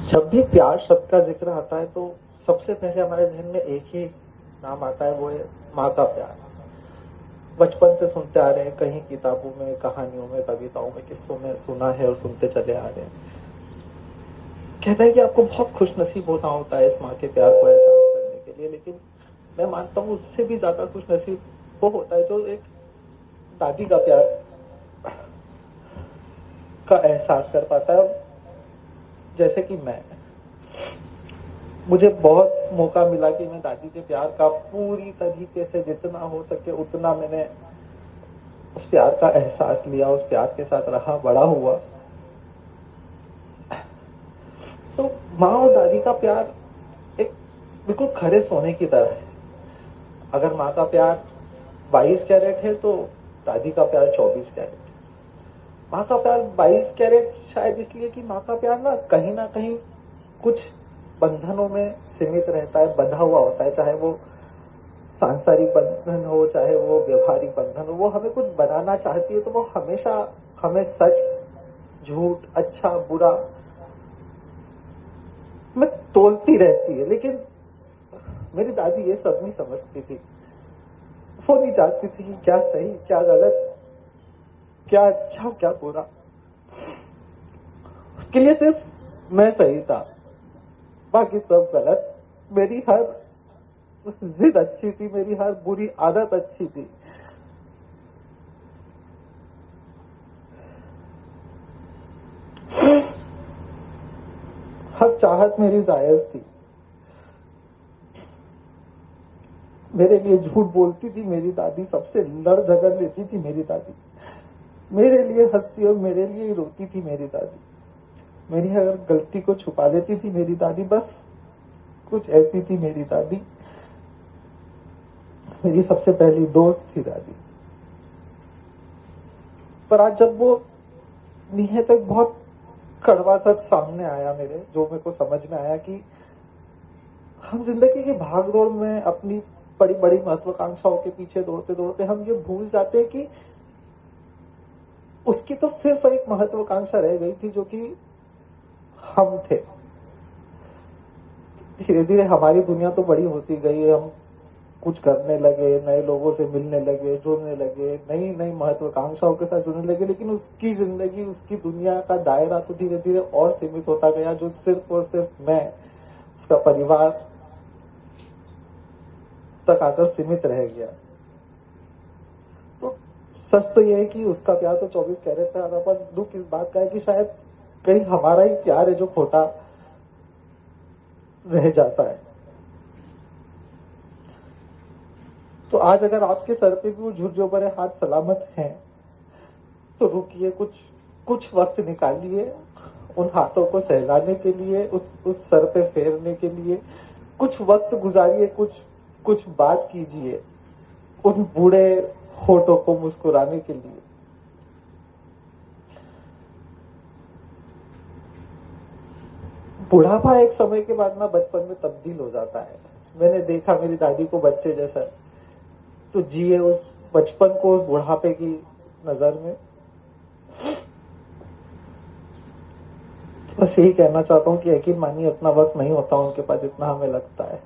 जब भी प्यार शब्द का जिक्र आता है तो सबसे पहले हमारे जहन में एक ही नाम आता है, वो है माँ का प्यार। बचपन से सुनते आ रहे हैं, कहीं किताबों में, कहानियों में, कविताओं में, किस्सों में सुना है और सुनते चले आ रहे हैं। कहते हैं कि आपको बहुत खुशनसीब होना होता है इस माँ के प्यार को एहसास करने के लिए, लेकिन मैं मानता हूँ उससे भी ज्यादा खुशनसीब वो होता है जो एक दादी का प्यार का एहसास कर पाता है। जैसे कि मुझे बहुत मौका मिला कि मैं दादी के प्यार का पूरी तरीके से जितना हो सके उतना मैंने उस प्यार का एहसास लिया, उस प्यार के साथ रहा, बड़ा हुआ। तो माँ और दादी का प्यार एक बिल्कुल खरे सोने की तरह है। अगर माँ का प्यार 22 कैरेट है तो दादी का प्यार 24 कैरेट है। माँ का प्यार 22 कैरेट शायद इसलिए कि माँ का प्यार ना कहीं कुछ बंधनों में सीमित रहता है, बंधा हुआ होता है, चाहे वो सांसारिक बंधन हो, चाहे वो व्यवहारिक बंधन हो। वो हमें कुछ बनाना चाहती है तो वो हमेशा हमें सच झूठ, अच्छा बुरा में तोलती रहती है। लेकिन मेरी दादी ये सब नहीं समझती थी। वो नहीं जानती थी कि क्या सही, क्या गलत, क्या अच्छा, क्या बुरा। उसके लिए सिर्फ मैं सही था, बाकी सब गलत। मेरी हर जिद अच्छी थी, मेरी हर बुरी आदत अच्छी थी। हर चाहत मेरी जायज थी। मेरे लिए झूठ बोलती थी मेरी दादी, सबसे लड़ झगड़ लेती थी मेरी दादी। मेरे लिए हंसती और मेरे लिए ही रोती थी मेरी दादी। मेरी हर गलती को छुपा लेती थी मेरी दादी। बस कुछ ऐसी थी मेरी दादी। मेरी सबसे पहली दोस्त थी दादी। पर आज जब वो नीहे तक बहुत कड़वा सच सामने आया मेरे, जो मेरे को समझ में आया कि हम जिंदगी की भागदौड़ में अपनी बड़ी बड़ी महत्वाकांक्षाओं के पीछे दौड़ते दौड़ते हम ये भूल जाते हैं कि उसकी तो सिर्फ एक महत्वाकांक्षा रह गई थी, जो कि हम थे। धीरे धीरे हमारी दुनिया तो बड़ी होती गई, हम कुछ करने लगे, नए लोगों से मिलने लगे, जुड़ने लगे, नई नई महत्वाकांक्षाओं के साथ जुड़ने लगे। लेकिन उसकी जिंदगी, उसकी दुनिया का दायरा तो धीरे धीरे और सीमित होता गया, जो सिर्फ और सिर्फ मैं, उसका परिवार तक आकर सीमित रह गया। तो सच तो यह है कि उसका प्यार तो 24 कैरेट था। पर दुख इस बात का है कि शायद कहीं हमारा ही प्यार है जो खोटा रह जाता है। तो आज अगर आपके सर पे भी वो झुर्रियों भरे हाथ सलामत हैं तो रुकिए, कुछ वक्त निकालिए उन हाथों को सहलाने के लिए, उस सर पे फेरने के लिए कुछ वक्त गुजारिए, कुछ बात कीजिए उन बूढ़े होठों को मुस्कुराने के लिए। बुढ़ापा एक समय के बाद ना बचपन में तब्दील हो जाता है। मैंने देखा मेरी दादी को बच्चे जैसा, तो जिए उस बचपन को उस बुढ़ापे की नजर में। बस यही कहना चाहता हूँ कि यकीन मानिए इतना वक्त नहीं होता उनके पास जितना हमें लगता है।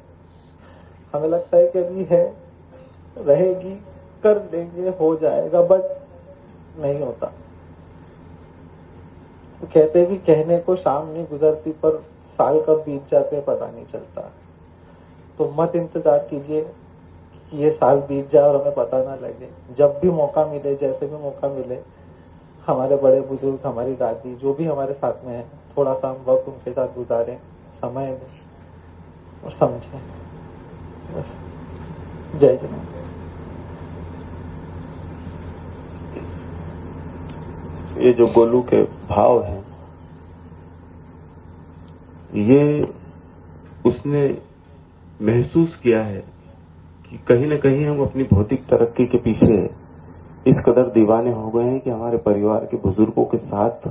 हमें लगता है कि अभी है, रहेगी, कर देंगे, हो जाएगा, बट नहीं होता। तो कहते हैं कि कहने को शाम नहीं गुजरती, पर साल कब बीत जाते पता नहीं चलता। तो मत इंतजार कीजिए कि ये साल बीत जाए और हमें पता ना लगे। जब भी मौका मिले, जैसे भी मौका मिले, हमारे बड़े बुजुर्ग, हमारी दादी, जो भी हमारे साथ में है, थोड़ा सा हम वक्त उनके साथ गुजारें, समय दें और समझें। बस। जय जगन्नाथ। ये जो गोलू के भाव हैं, ये उसने महसूस किया है कि कहीं न कहीं हम अपनी भौतिक तरक्की के पीछे इस कदर दीवाने हो गए हैं कि हमारे परिवार के बुजुर्गों के साथ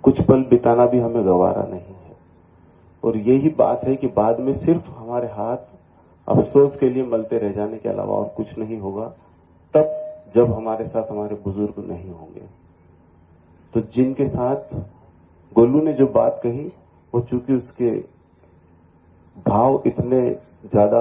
कुछ पल बिताना भी हमें गवारा नहीं है। और यही बात है कि बाद में सिर्फ हमारे हाथ अफसोस के लिए मलते रह जाने के अलावा और कुछ नहीं होगा, तब जब हमारे साथ हमारे बुजुर्ग नहीं होंगे। तो जिनके साथ गोलू ने जो बात कही, वो चूंकि उसके भाव इतने ज्यादा